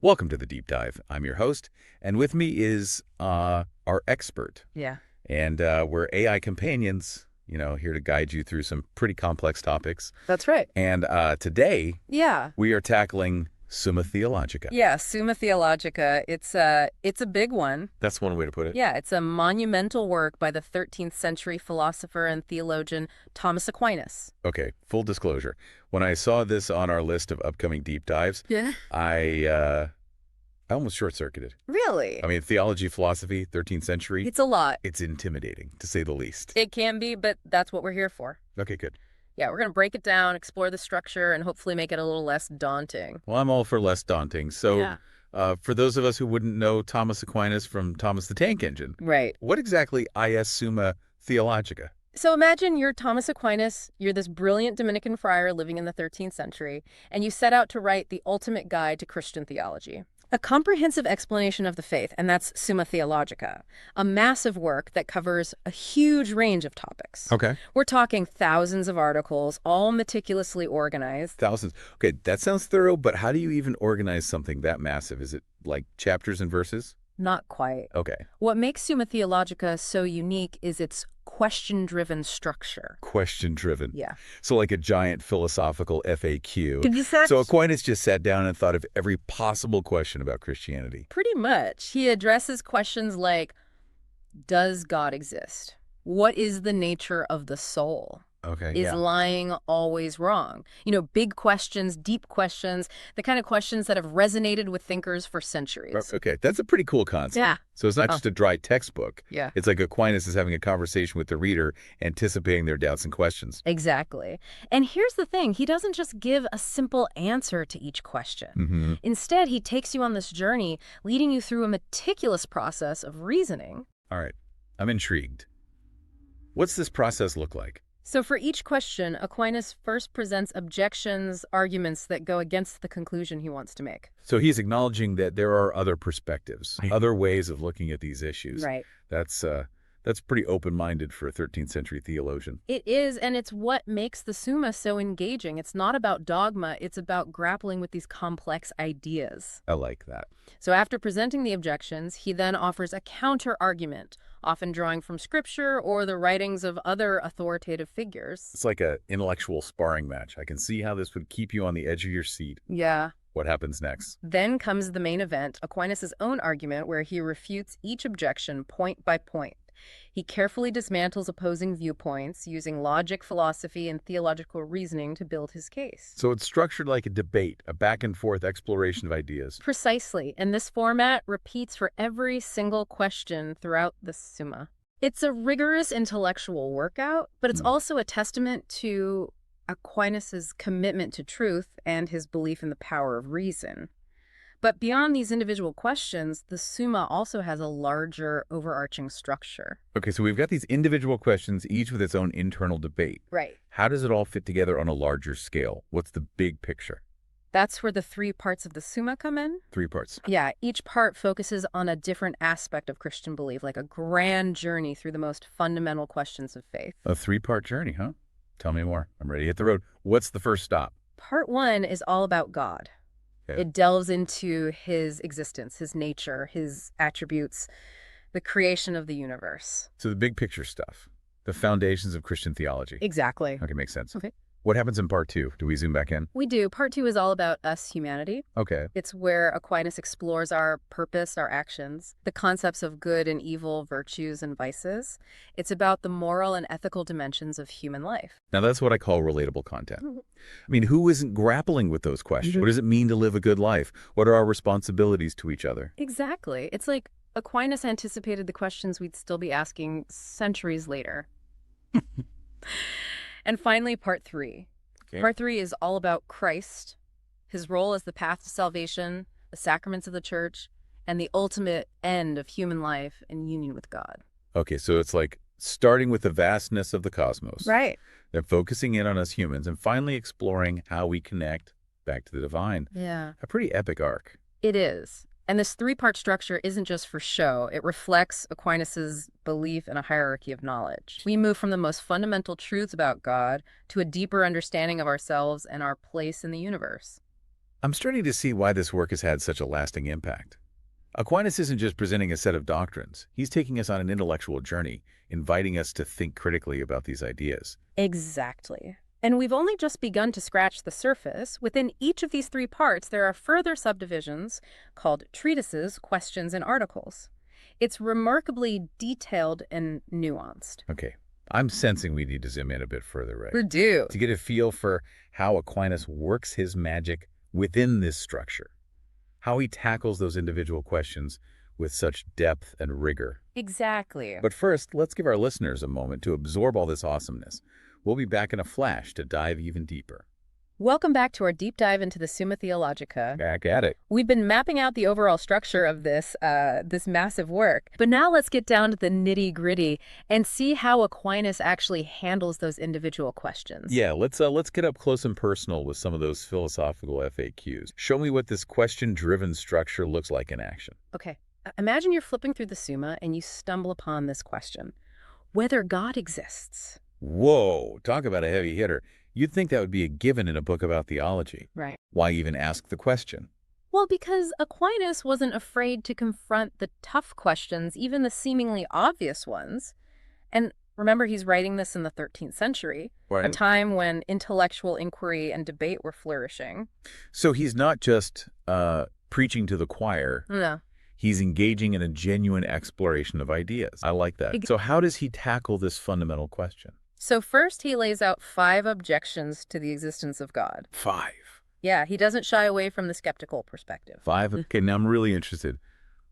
Welcome to the Deep Dive. I'm your host, and with me is our expert. Yeah. And we're AI companions, here to guide you through some pretty complex topics. That's right. And today, Yeah. we are tackling Summa Theologica. Yeah, Summa Theologica. It's a big one. That's one way to put it. Yeah, it's a monumental work by the 13th century philosopher and theologian Thomas Aquinas. Okay, full disclosure. When I saw this on our list of upcoming deep dives, Yeah. I almost short-circuited. Really? I mean, theology, philosophy, 13th century, It's a lot. it's intimidating, to say the least. It can be, but that's what we're here for. Okay, good. Yeah, we're going to break it down, explore the structure, and hopefully make it a little less daunting. Well, I'm all for less daunting. So Yeah. for those of us who wouldn't know Thomas Aquinas from Thomas the Tank Engine, Right. what exactly is Summa Theologica? So imagine you're Thomas Aquinas, you're this brilliant Dominican friar living in the 13th century, and you set out to write the ultimate guide to Christian theology. A comprehensive explanation of the faith, and that's Summa Theologica, a massive work that covers a huge range of topics. Okay. We're talking thousands of articles, all meticulously organized. Thousands. Okay, that sounds thorough, but how do you even organize something that massive? Is it like chapters and verses? Not quite. Okay. What makes Summa Theologica so unique is its question-driven structure. Question-driven. Yeah. So like a giant philosophical FAQ. Did you say? So Aquinas just sat down and thought of every possible question about Christianity. Pretty much. He addresses questions like, does God exist? What is the nature of the soul? Okay, Is lying always wrong? Big questions, deep questions, the kind of questions that have resonated with thinkers for centuries. Okay, that's a pretty cool concept. Yeah. So it's not just a dry textbook. Yeah. It's like Aquinas is having a conversation with the reader, anticipating their doubts and questions. Exactly. And here's the thing. He doesn't just give a simple answer to each question. Mm-hmm. Instead, he takes you on this journey, leading you through a meticulous process of reasoning. All right, I'm intrigued. What's this process look like? So for each question, Aquinas first presents objections, arguments that go against the conclusion he wants to make. So he's acknowledging that there are other perspectives, other ways of looking at these issues. Right. That's pretty open-minded for a 13th century theologian. It is, and it's what makes the Summa so engaging. It's not about dogma, it's about grappling with these complex ideas. I like that. So after presenting the objections, he then offers a counter-argument, often drawing from scripture or the writings of other authoritative figures. It's like an intellectual sparring match. I can see how this would keep you on the edge of your seat. Yeah. What happens next? Then comes the main event, Aquinas' own argument, where he refutes each objection point by point. He carefully dismantles opposing viewpoints, using logic, philosophy, and theological reasoning to build his case. So it's structured like a debate, a back-and-forth exploration of ideas. Precisely, and this format repeats for every single question throughout the Summa. It's a rigorous intellectual workout, but it's also a testament to Aquinas' commitment to truth and his belief in the power of reason. But beyond these individual questions, the Summa also has a larger, overarching structure. Okay, so we've got these individual questions, each with its own internal debate. Right. How does it all fit together on a larger scale? What's the big picture? That's where the three parts of the Summa come in. 3 parts. Yeah, each part focuses on a different aspect of Christian belief, like a grand journey through the most fundamental questions of faith. A 3-part journey, huh? Tell me more. I'm ready to hit the road. What's the first stop? Part 1 is all about God. Okay. It delves into his existence, his nature, his attributes, the creation of the universe. So the big picture stuff, the foundations of Christian theology. Exactly. Okay, makes sense. Okay. What happens in part 2? Do we zoom back in? We do. Part 2 is all about us, humanity. Okay. It's where Aquinas explores our purpose, our actions, the concepts of good and evil, virtues and vices. It's about the moral and ethical dimensions of human life. Now that's what I call relatable content. I mean, who isn't grappling with those questions? What does it mean to live a good life? What are our responsibilities to each other? Exactly. It's like Aquinas anticipated the questions we'd still be asking centuries later. And finally, part 3. Okay. Part 3 is all about Christ, his role as the path to salvation, the sacraments of the church, and the ultimate end of human life in union with God. Okay, so it's like starting with the vastness of the cosmos. Right. Then focusing in on us humans and finally exploring how we connect back to the divine. Yeah. A pretty epic arc. It is. And this 3-part structure isn't just for show. It reflects Aquinas' belief in a hierarchy of knowledge. We move from the most fundamental truths about God to a deeper understanding of ourselves and our place in the universe. I'm starting to see why this work has had such a lasting impact. Aquinas isn't just presenting a set of doctrines. He's taking us on an intellectual journey, inviting us to think critically about these ideas. Exactly. And we've only just begun to scratch the surface. Within each of these three parts, there are further subdivisions called treatises, questions, and articles. It's remarkably detailed and nuanced. Okay, I'm sensing we need to zoom in a bit further, right? We're due. To get a feel for how Aquinas works his magic within this structure, how he tackles those individual questions with such depth and rigor. Exactly. But first, let's give our listeners a moment to absorb all this awesomeness. We'll be back in a flash to dive even deeper. Welcome back to our deep dive into the Summa Theologica. Back at it. We've been mapping out the overall structure of this massive work. But now let's get down to the nitty-gritty and see how Aquinas actually handles those individual questions. Yeah, let's get up close and personal with some of those philosophical FAQs. Show me what this question-driven structure looks like in action. Okay. Imagine you're flipping through the Summa and you stumble upon this question: whether God exists. Whoa, talk about a heavy hitter. You'd think that would be a given in a book about theology. Right. Why even ask the question? Well, because Aquinas wasn't afraid to confront the tough questions, even the seemingly obvious ones. And remember, he's writing this in the 13th century, a time when intellectual inquiry and debate were flourishing. So he's not just preaching to the choir. No. He's engaging in a genuine exploration of ideas. I like that. So how does he tackle this fundamental question? So first, he lays out 5 objections to the existence of God. 5. Yeah, he doesn't shy away from the skeptical perspective. 5? Okay, now I'm really interested.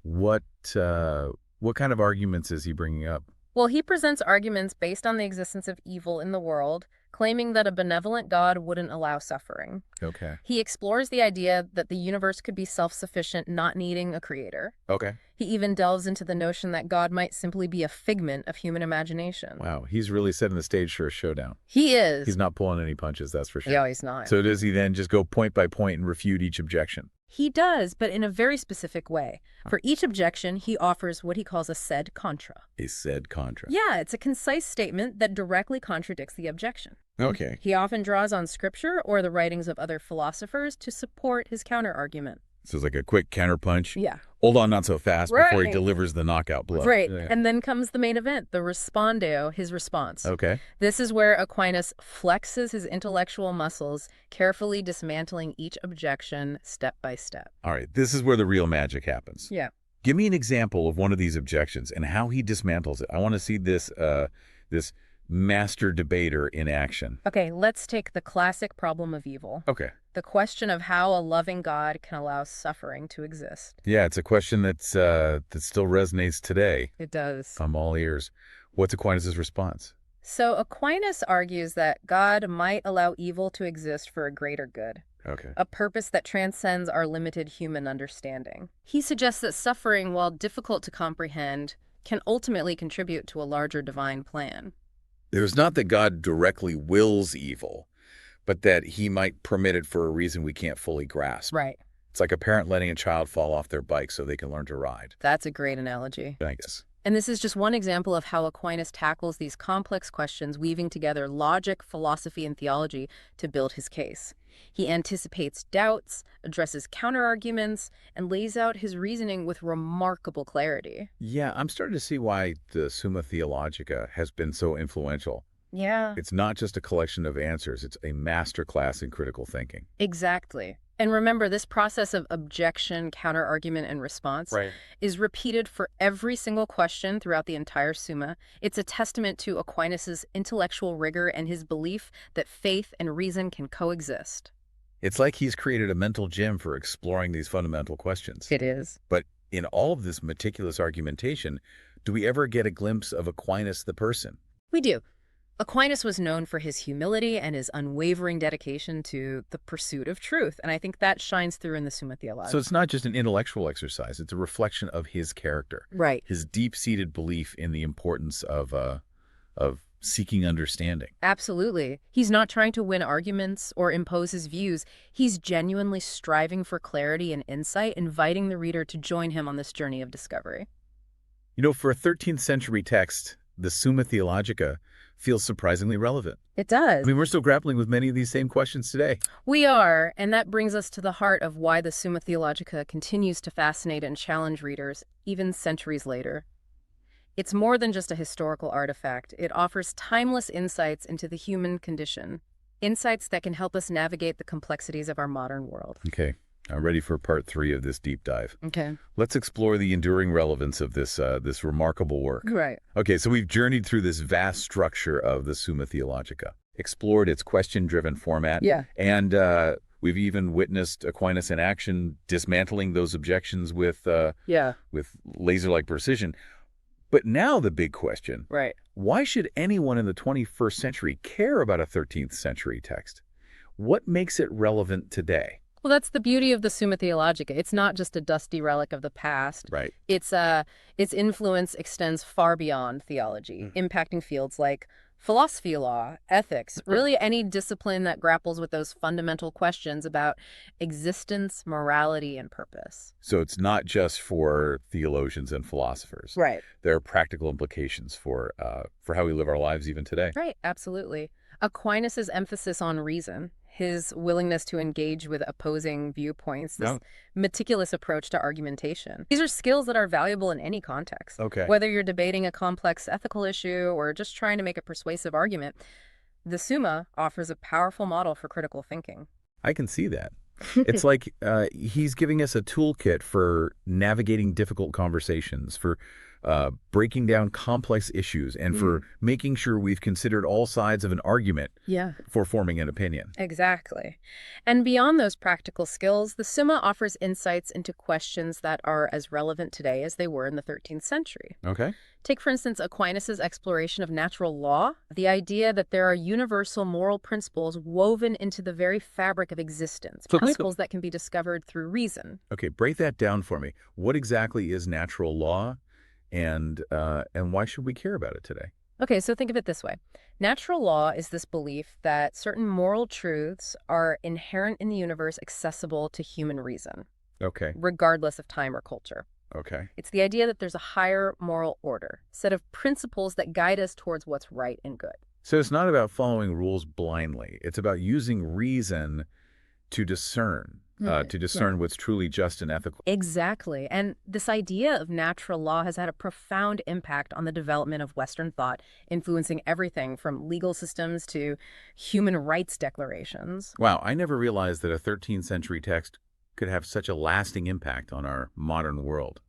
What kind of arguments is he bringing up? Well, he presents arguments based on the existence of evil in the world, claiming that a benevolent God wouldn't allow suffering. Okay. He explores the idea that the universe could be self-sufficient, not needing a creator. Okay. He even delves into the notion that God might simply be a figment of human imagination. Wow, he's really setting the stage for a showdown. He is. He's not pulling any punches, that's for sure. Yeah, he's not. So does he then just go point by point and refute each objection? He does, but in a very specific way. For each objection, he offers what he calls a sed contra. A sed contra. Yeah, it's a concise statement that directly contradicts the objection. Okay. He often draws on scripture or the writings of other philosophers to support his counter-argument. So it's like a quick counterpunch. Yeah. Hold on not so fast before he Right. delivers the knockout blow. Right. Yeah. And then comes the main event, the respondeo, his response. Okay. This is where Aquinas flexes his intellectual muscles, carefully dismantling each objection step by step. All right. This is where the real magic happens. Yeah. Give me an example of one of these objections and how he dismantles it. I want to see this master debater in action. Okay, let's take the classic problem of evil. Okay. The question of how a loving God can allow suffering to exist. Yeah, it's a question that still resonates today. It does. I'm all ears. What's Aquinas' response? So Aquinas argues that God might allow evil to exist for a greater good, Okay. a purpose that transcends our limited human understanding. He suggests that suffering, while difficult to comprehend, can ultimately contribute to a larger divine plan. There's not that God directly wills evil, but that he might permit it for a reason we can't fully grasp. Right. It's like a parent letting a child fall off their bike so they can learn to ride. That's a great analogy. Thanks. And this is just one example of how Aquinas tackles these complex questions, weaving together logic, philosophy, and theology to build his case. He anticipates doubts, addresses counterarguments, and lays out his reasoning with remarkable clarity. Yeah, I'm starting to see why the Summa Theologica has been so influential. Yeah. It's not just a collection of answers. It's a masterclass in critical thinking. Exactly. And remember, this process of objection, counterargument, and response is repeated for every single question throughout the entire Summa. It's a testament to Aquinas' intellectual rigor and his belief that faith and reason can coexist. It's like he's created a mental gym for exploring these fundamental questions. It is. But in all of this meticulous argumentation, do we ever get a glimpse of Aquinas the person? We do. Aquinas was known for his humility and his unwavering dedication to the pursuit of truth, and I think that shines through in the Summa Theologica. So it's not just an intellectual exercise, it's a reflection of his character. Right. His deep-seated belief in the importance of seeking understanding. Absolutely. He's not trying to win arguments or impose his views. He's genuinely striving for clarity and insight, inviting the reader to join him on this journey of discovery. You know, for a 13th century text, the Summa Theologica feels surprisingly relevant. It does. I mean, we're still grappling with many of these same questions today. We are, and that brings us to the heart of why the Summa Theologica continues to fascinate and challenge readers, even centuries later. It's more than just a historical artifact. It offers timeless insights into the human condition, insights that can help us navigate the complexities of our modern world. Okay, I'm ready for part 3 of this deep dive. Okay. Let's explore the enduring relevance of this remarkable work. Right. Okay, so we've journeyed through this vast structure of the Summa Theologica, explored its question-driven format, and we've even witnessed Aquinas in action, dismantling those objections with laser-like precision. But now the big question, Right. why should anyone in the 21st century care about a 13th century text? What makes it relevant today? Well, that's the beauty of the Summa Theologica. It's not just a dusty relic of the past. Right. Its influence extends far beyond theology, impacting fields like philosophy, law, ethics, really any discipline that grapples with those fundamental questions about existence, morality, and purpose. So it's not just for theologians and philosophers. Right. There are practical implications for how we live our lives even today. Right, absolutely. Aquinas' emphasis on reason, his willingness to engage with opposing viewpoints, this meticulous approach to argumentation. These are skills that are valuable in any context. Okay. Whether you're debating a complex ethical issue or just trying to make a persuasive argument, the Summa offers a powerful model for critical thinking. I can see that. It's like he's giving us a toolkit for navigating difficult conversations, for breaking down complex issues, and for making sure we've considered all sides of an argument for forming an opinion. Exactly. And beyond those practical skills, the Summa offers insights into questions that are as relevant today as they were in the 13th century. Okay. Take, for instance, Aquinas' exploration of natural law, the idea that there are universal moral principles woven into the very fabric of existence, So principles that can be discovered through reason. Okay, break that down for me. What exactly is natural law, and why should we care about it today? Okay, so think of it this way. Natural law is this belief that certain moral truths are inherent in the universe, accessible to human reason, Okay. regardless of time or culture. Okay. It's the idea that there's a higher moral order, set of principles that guide us towards what's right and good. So it's not about following rules blindly. It's about using reason to discern, what's truly just and ethical. Exactly. And this idea of natural law has had a profound impact on the development of Western thought, influencing everything from legal systems to human rights declarations. Wow, I never realized that a 13th century text could have such a lasting impact on our modern world.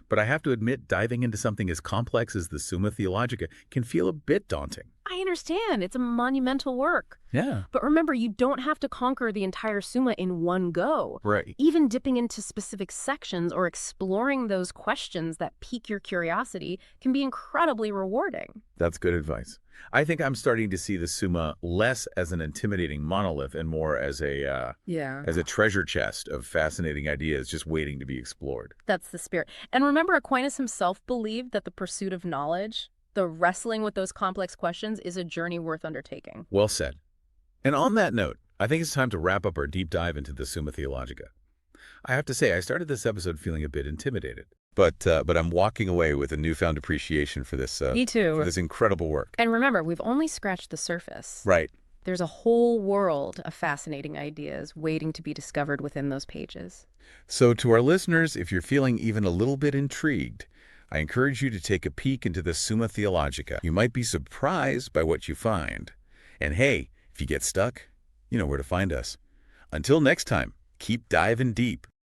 But I have to admit, diving into something as complex as the Summa Theologica can feel a bit daunting. I understand. It's a monumental work. Yeah. But remember, you don't have to conquer the entire Summa in one go. Right. Even dipping into specific sections or exploring those questions that pique your curiosity can be incredibly rewarding. That's good advice. I think I'm starting to see the Summa less as an intimidating monolith and more as a treasure chest of fascinating ideas just waiting to be explored. That's the spirit. And remember, Aquinas himself believed that the pursuit of knowledge, the wrestling with those complex questions, is a journey worth undertaking. Well said. And on that note, I think it's time to wrap up our deep dive into the Summa Theologica. I have to say, I started this episode feeling a bit intimidated, but I'm walking away with a newfound appreciation for this. Me too. For this incredible work. And remember, we've only scratched the surface. Right. There's a whole world of fascinating ideas waiting to be discovered within those pages. So to our listeners, if you're feeling even a little bit intrigued, I encourage you to take a peek into the Summa Theologica. You might be surprised by what you find. And hey, if you get stuck, you know where to find us. Until next time, keep diving deep.